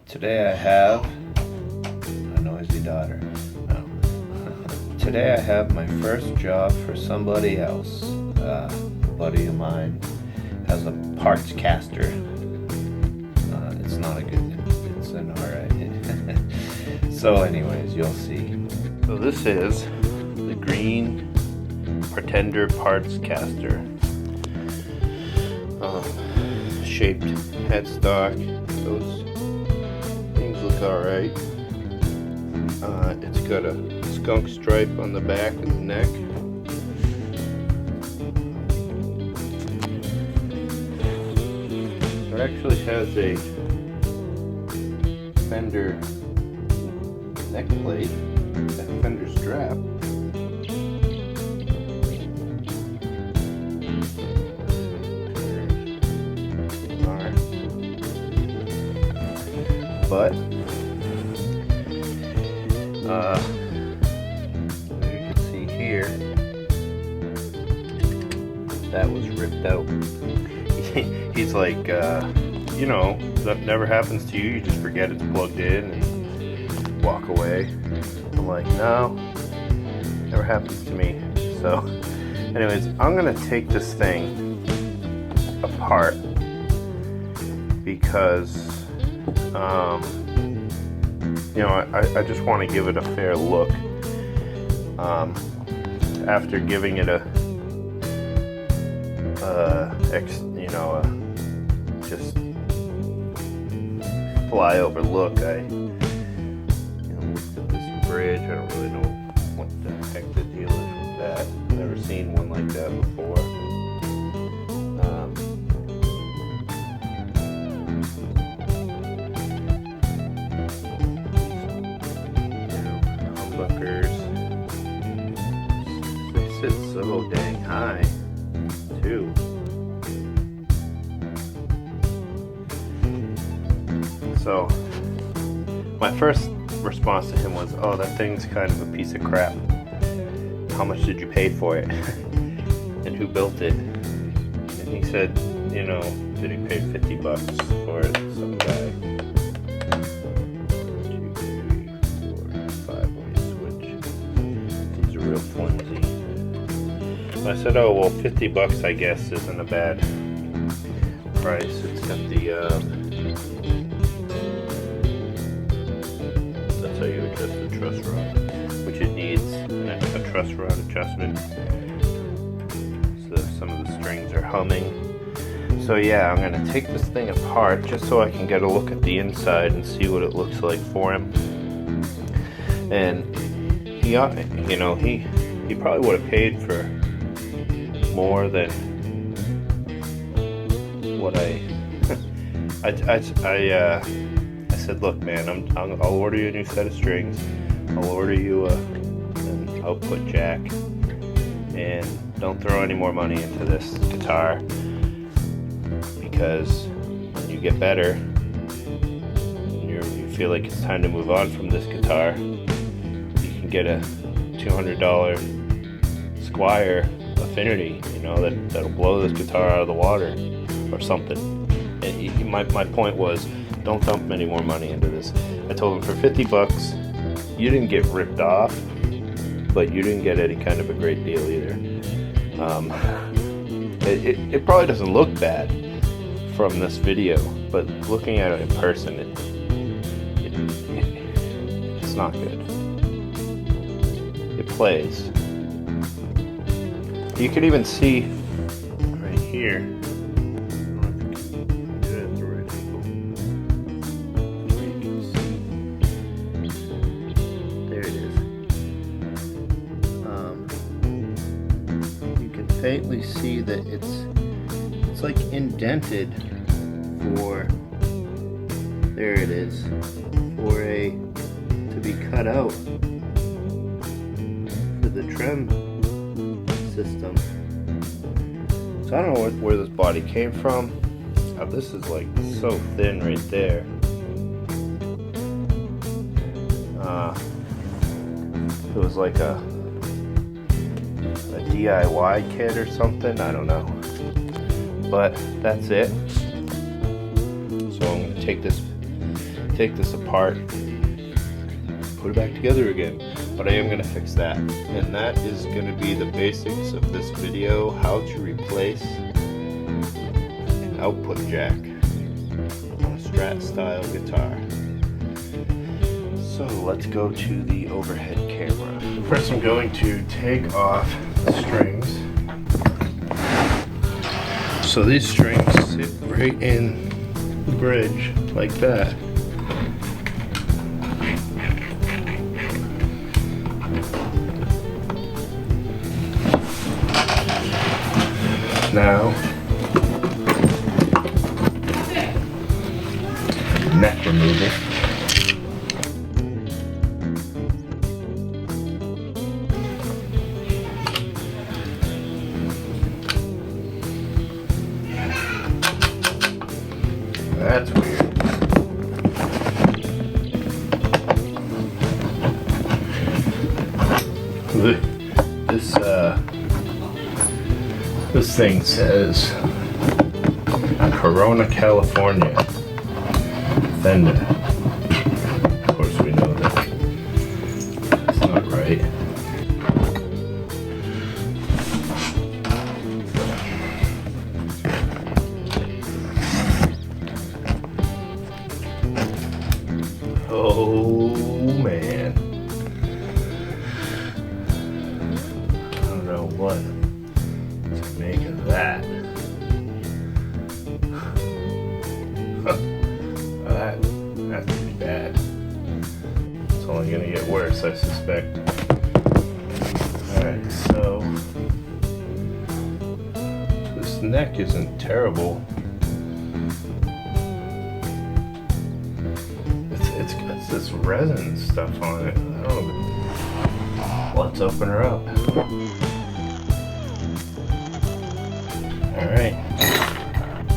Today I have a noisy daughter. No. Today I have my first job for somebody else. A buddy of mine has a partscaster. It's not a good, it's an alright. So anyways, you'll see. So this is the green Pretender partscaster. Shaped headstock. Those things look alright. It's got a skunk stripe on the back and the neck. It actually has a fender neck plate, a fender strap. But as you can see here, that was ripped out. He's like, you know, that never happens to you. You just forget it's plugged in and walk away. I'm like, no, never happens to me. So anyways, I'm gonna take this thing apart because you know, I just want to give it a fair look. After giving it a just flyover look, I looked at this bridge. I don't really know what the heck the deal is with that. Never seen one like that before. They sit so dang high too. So my first response to him was, oh, that thing's kind of a piece of crap. How much did you pay for it? And who built it? And he said, you know, that he paid $50 for it, some guy. 2, 3, 4, 5, let me switch. These are real flimsy. I said, oh, well, $50 I guess isn't a bad price. It's got the that's how you adjust the truss rod, which it needs a truss rod adjustment. So some of the strings are humming. So yeah, I'm gonna take this thing apart just so I can get a look at the inside and see what it looks like for him. And he, you know, he probably would have paid for more than what I said, look, man, I'll order you a new set of strings. I'll order you an output jack, and don't throw any more money into this guitar, because when you get better and you feel like it's time to move on from this guitar, you can get a $200 Squire Affinity, you know, that'll blow this guitar out of the water or something. And my point was, don't dump any more money into this. I told him for $50, you didn't get ripped off, but you didn't get any kind of a great deal either. It probably doesn't look bad from this video, but looking at it in person, it's not good. It plays. You can even see right here. faintly see that it's like indented for, there it is, for to be cut out for the trim system. So I don't know where this body came from. This is like so thin right there. It was like a DIY kit or something, I don't know. But that's it. So I'm gonna take this apart, put it back together again. But I am gonna fix that. And that is gonna be the basics of this video, how to replace an output jack on a Strat style guitar. So let's go to the overhead camera. First I'm going to take off the strings. So these strings sit right in the bridge like that. Now, neck removal. That's weird. This thing says Corona, California. Fender. Of course we know that it's not right. Oh man. I don't know what to make of that. That's pretty bad. It's only gonna get worse, I suspect. Alright, so this neck isn't terrible. It's got this resin stuff on it. I don't know. Let's open her up. Alright.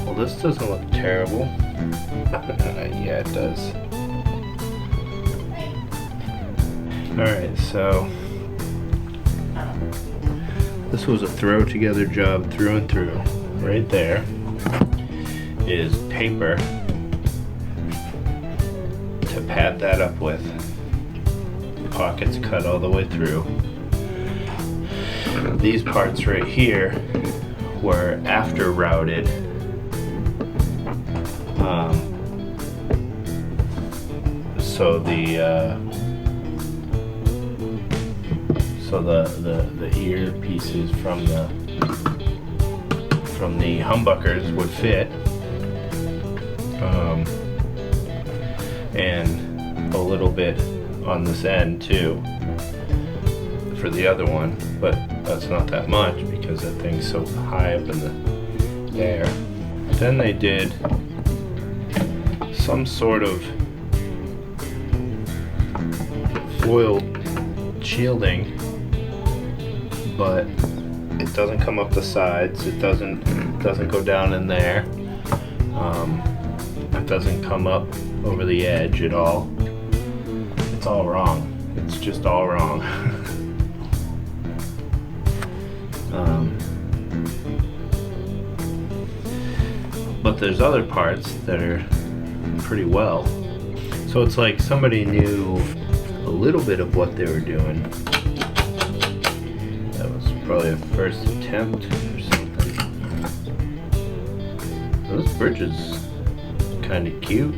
Well, this doesn't look terrible. Yeah, it does. Alright, so this was a throw together job through and through. Right there is paper to pad that up with. Pockets cut all the way through. These parts right here were after routed. So the ear pieces from the humbuckers would fit, and a little bit on this end too for the other one, but that's not that much because that thing's so high up in the air. Then they did some sort of foil shielding, but it doesn't come up the sides. It doesn't go down in there. It doesn't come up over the edge at all. It's all wrong. It's just all wrong. But there's other parts that are pretty well. So it's like somebody knew a little bit of what they were doing. That was probably a first attempt or something. Those bridges kind of cute.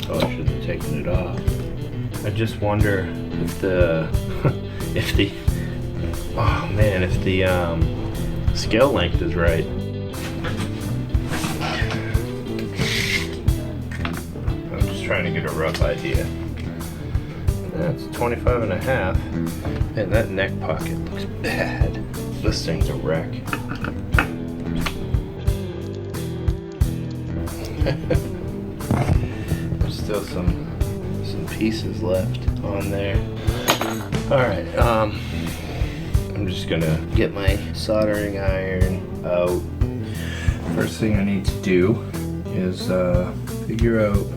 Oh, I should have taken it off. I just wonder if the if the scale length is right. I'm just trying to get a rough idea. That's 25 and a half. And that neck pocket looks bad. This thing's a wreck. There's still some pieces left on there. Alright, I'm just gonna get my soldering iron out. First thing I need to do is figure out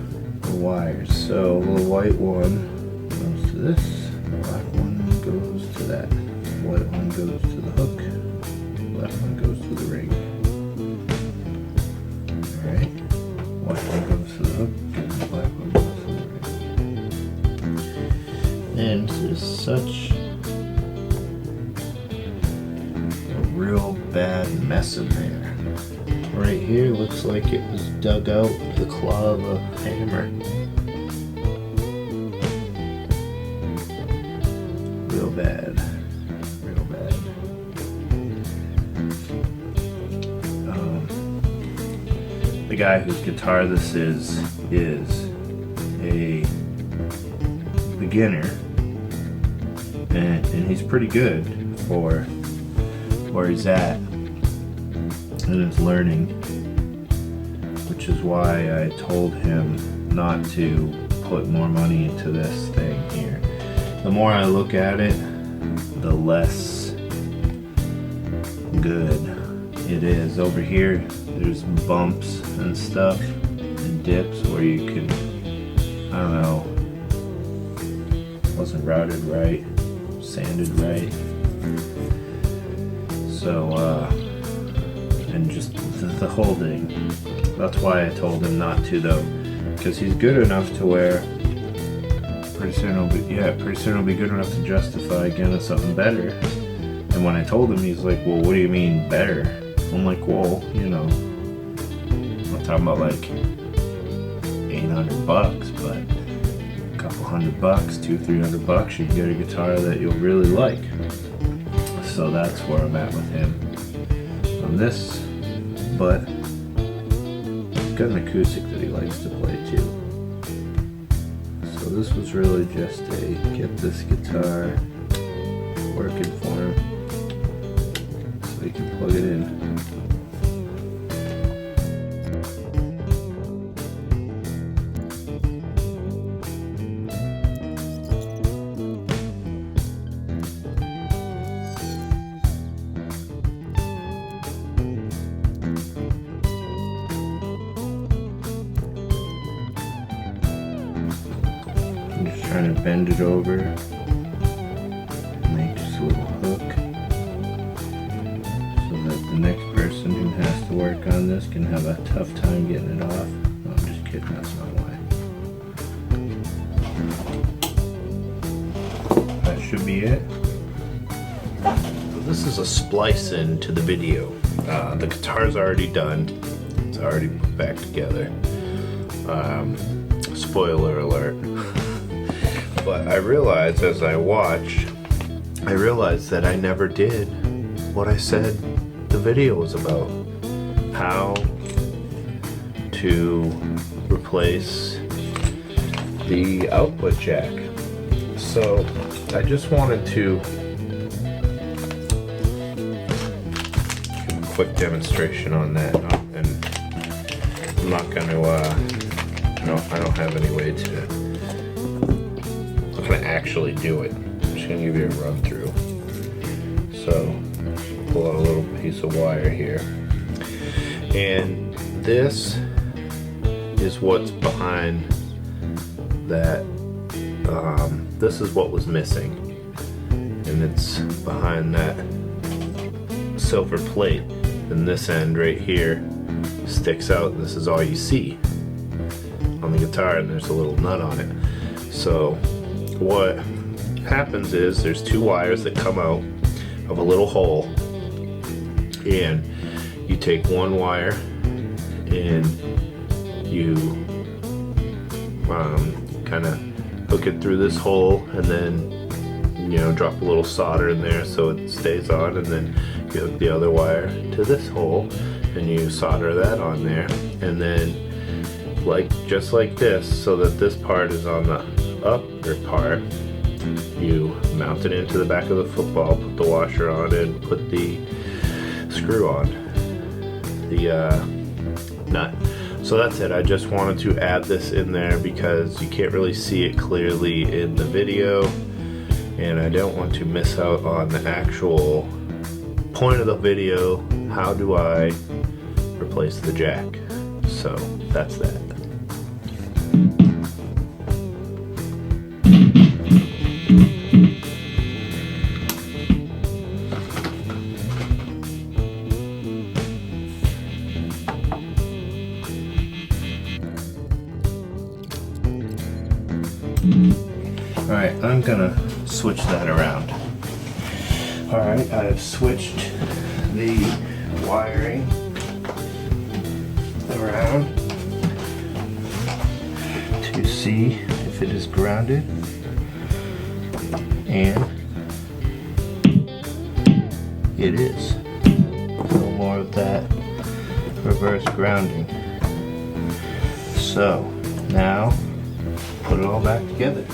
the wires. So the white one goes to this, the black one goes to that, the white one goes to the hook, the black one goes to the ring. Alright, white one goes to the hook, and the black one goes to the ring. And there's such a real bad mess in there. Right here looks like it was dug out with the claw of a hammer. Real bad. Real bad. The guy whose guitar this is a beginner, and he's pretty good for where he's at in his learning, which is why I told him not to put more money into this thing here. The more I look at it, the less good it is. Over here there's bumps and stuff and dips where you can, I don't know, wasn't routed right, sanded right. So and just the whole thing. That's why I told him not to, though, because he's good enough to where pretty soon he'll be good enough to justify getting something better. And when I told him, he's like, well, what do you mean better? I'm like, well, you know, I'm talking about like $800, but a couple $100, $200-300, you can get a guitar that you'll really like. So that's where I'm at with him on this, but he's got an acoustic that he likes to play too. So this was really just a get this guitar working for him so he can plug it in. Trying to bend it over, make just a little hook, so that the next person who has to work on this can have a tough time getting it off. No, I'm just kidding, that's not why. That should be it. So this is a splice in to the video. The guitar's already done. It's already put back together. Spoiler alert. But I realized as I watched, that I never did what I said the video was about. How to replace the output jack. So I just wanted to give a quick demonstration on that. And I'm not going to, I don't have any way to actually do it. I'm just going to give you a run through. So pull out a little piece of wire here, and this is what's behind that. This is what was missing, and it's behind that silver plate, and this end right here sticks out. This is all you see on the guitar, and there's a little nut on it. So what happens is there's two wires that come out of a little hole, and you take one wire and you kind of hook it through this hole, and then drop a little solder in there so it stays on, and then you hook the other wire to this hole and you solder that on there, and then just like this, so that this part is on the upper part, you mount it into the back of the football, put the washer on, and put the screw on the nut. So that's it. I just wanted to add this in there because you can't really see it clearly in the video, and I don't want to miss out on the actual point of the video. How do I replace the jack? So that's that. Alright, I'm gonna switch that around. Alright, I've switched the wiring around to see if it is grounded, and it is. No more of that reverse grounding. So now put it all back together.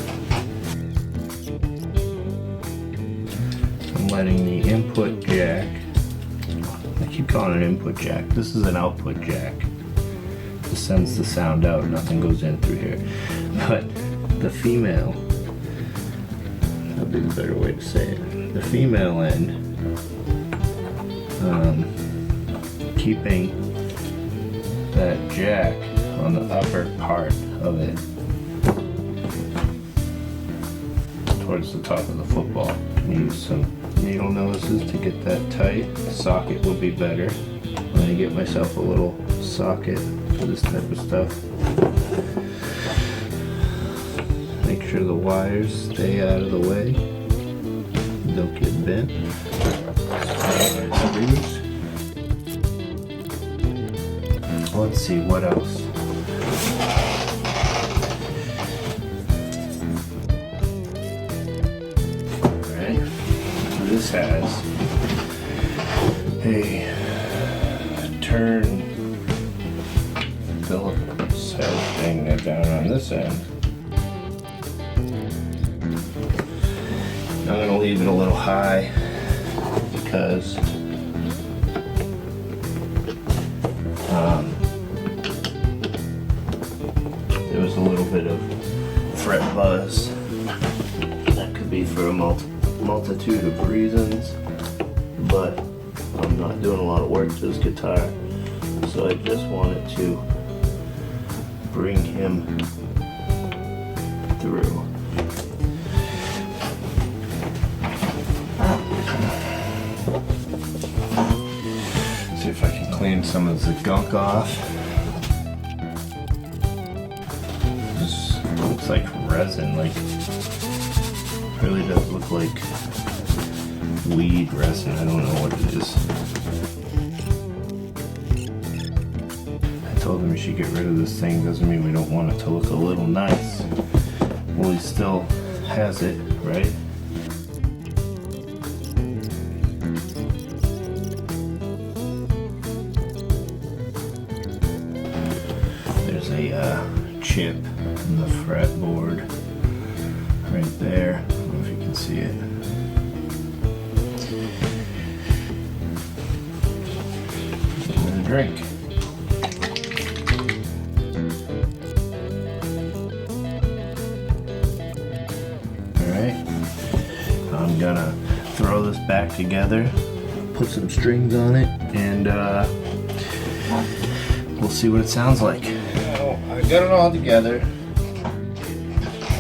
I'm letting the input jack, I keep calling it input jack, this is an output jack. This sends the sound out, nothing goes in through here. But the female, that'd be the better way to say it, the female end, keeping that jack on the upper part of it towards the top of the football. Use some needle noses to get that tight. The socket would be better. I'm going to get myself a little socket for this type of stuff. Make sure the wires stay out of the way, don't get bent. Let's see what else. This has a turn Phillips head thing down on this end. I'm going to leave it a little high because there was a little bit of fret buzz. That could be for a multitude of reasons, but I'm not doing a lot of work to this guitar, so I just wanted to bring him through. See if I can clean some of the gunk off. This looks like resin, like really does look like weed resin. I don't know what it is. I told him we should get rid of this thing. Doesn't mean we don't want it to look a little nice. Well, he still has it, right? There's a chip in the fretboard right there. I don't know if you can see it. And a drink. Alright. I'm gonna throw this back together, put some strings on it, and we'll see what it sounds like. So I got it all together,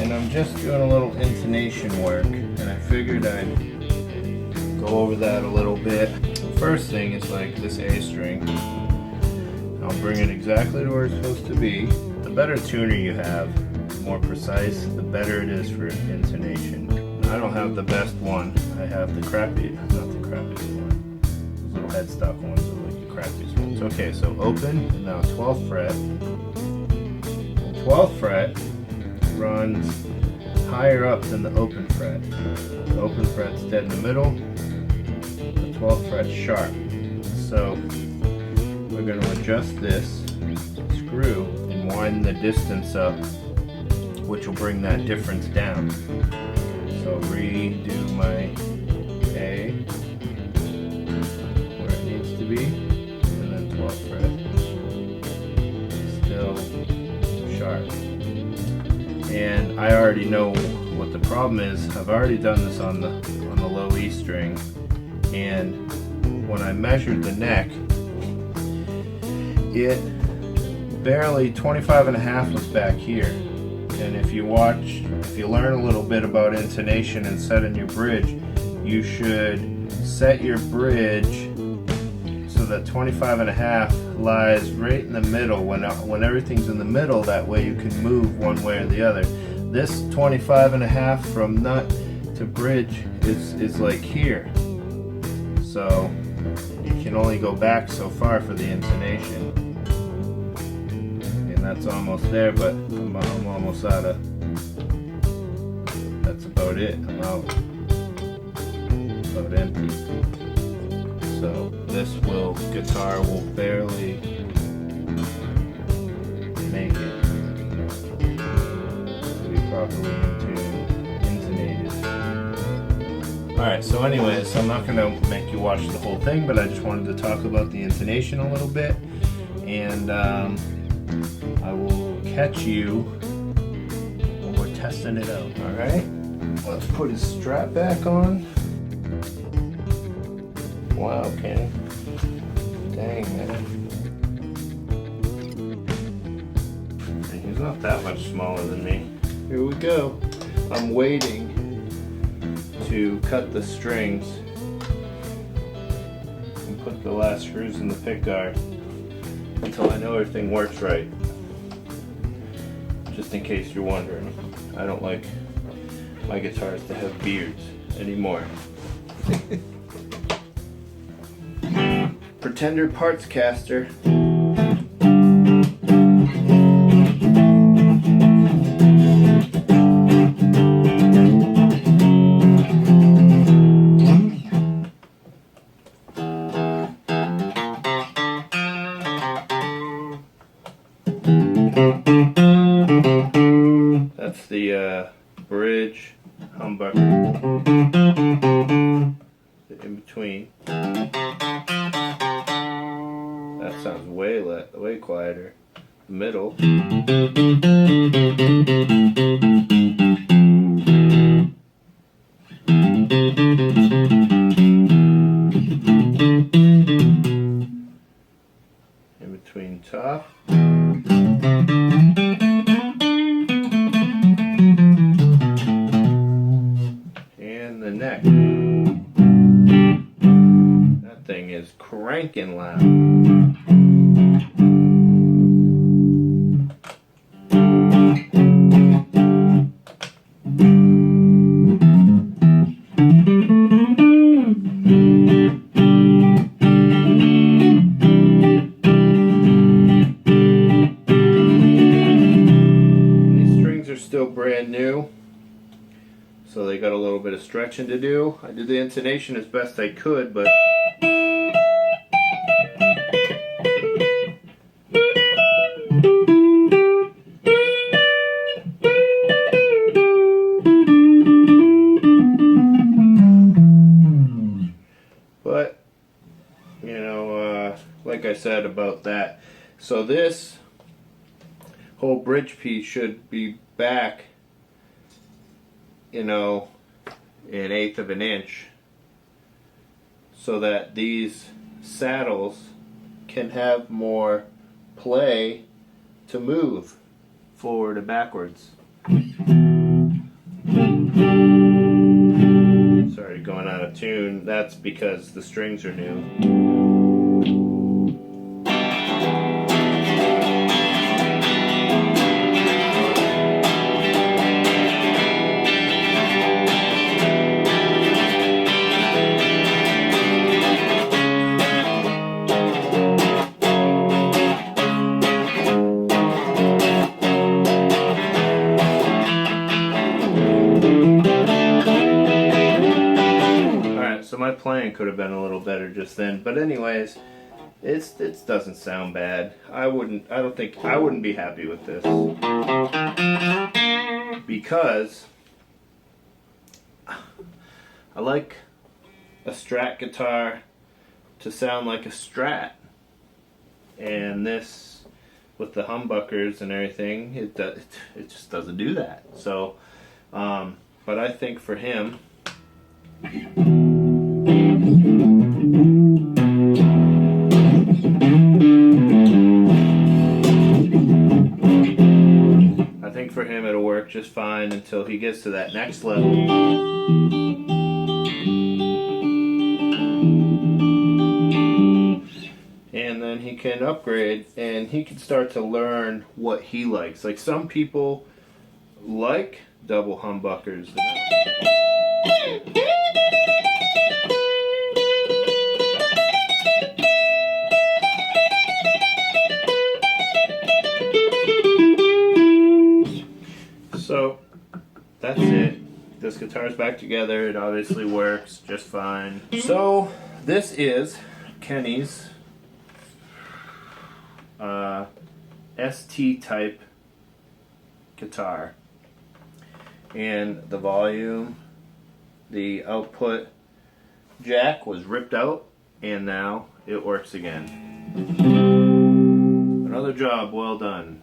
and I'm just doing a little intonation work, and I figured I'd go over that a little bit. The first thing is like this A string. I'll bring it exactly to where it's supposed to be. The better tuner you have, the more precise, the better it is for intonation. I don't have the best one. I have the crappy, not the crappiest one. Those little headstock ones are like the crappiest ones. Okay, so open, and now 12th fret. The 12th fret runs higher up than the open fret. The open fret's dead in the middle, the 12th fret's sharp. So we're going to adjust this screw and wind the distance up, which will bring that difference down. So redo my A where it needs to be, and then 12th fret. Still sharp. And I already know what the problem is. I've already done this on the low E string, and when I measured the neck, it barely 25.5 was back here. And if you learn a little bit about intonation and setting your bridge, you should set your bridge so that 25.5 lies right in the middle. When everything's in the middle, that way you can move one way or the other. This 25.5 from nut to bridge is like here. So you can only go back so far for the intonation. And that's almost there, but I'm almost out of, that's about it. I'm out. About empty. So this guitar will barely make it to be properly intonated. Alright, so anyways, I'm not going to make you watch the whole thing, but I just wanted to talk about the intonation a little bit, and I will catch you when we're testing it out. Alright, let's put his strap back on. Wow, Kenny. Dang, man. He's not that much smaller than me. Here we go. I'm waiting to cut the strings and put the last screws in the pickguard until I know everything works right. Just in case you're wondering, I don't like my guitars to have beards anymore. Pretender partscaster. That's the bridge humbucker. The in between. That sounds way quieter. The middle. In between top. And the neck. That thing is cranking loud. Still brand new, so they got a little bit of stretching to do. I did the intonation as best I could, but you know, like I said about that, so this whole bridge piece should be back, you know, an 1/8 of an inch, so that these saddles can have more play to move forward and backwards. Sorry, going out of tune. That's because the strings are new. So my playing could have been a little better just then, but anyways, it doesn't sound bad. I wouldn't be happy with this, because I like a Strat guitar to sound like a Strat, and this, with the humbuckers and everything, it just doesn't do that. So, but I think for him, it'll work just fine until he gets to that next level. And then he can upgrade and he can start to learn what he likes. Like, some people like double humbuckers. So that's it. This guitar's back together. It obviously works just fine. So this is Kenny's ST type guitar, and the volume, the output jack was ripped out, and now it works again. Another job well done.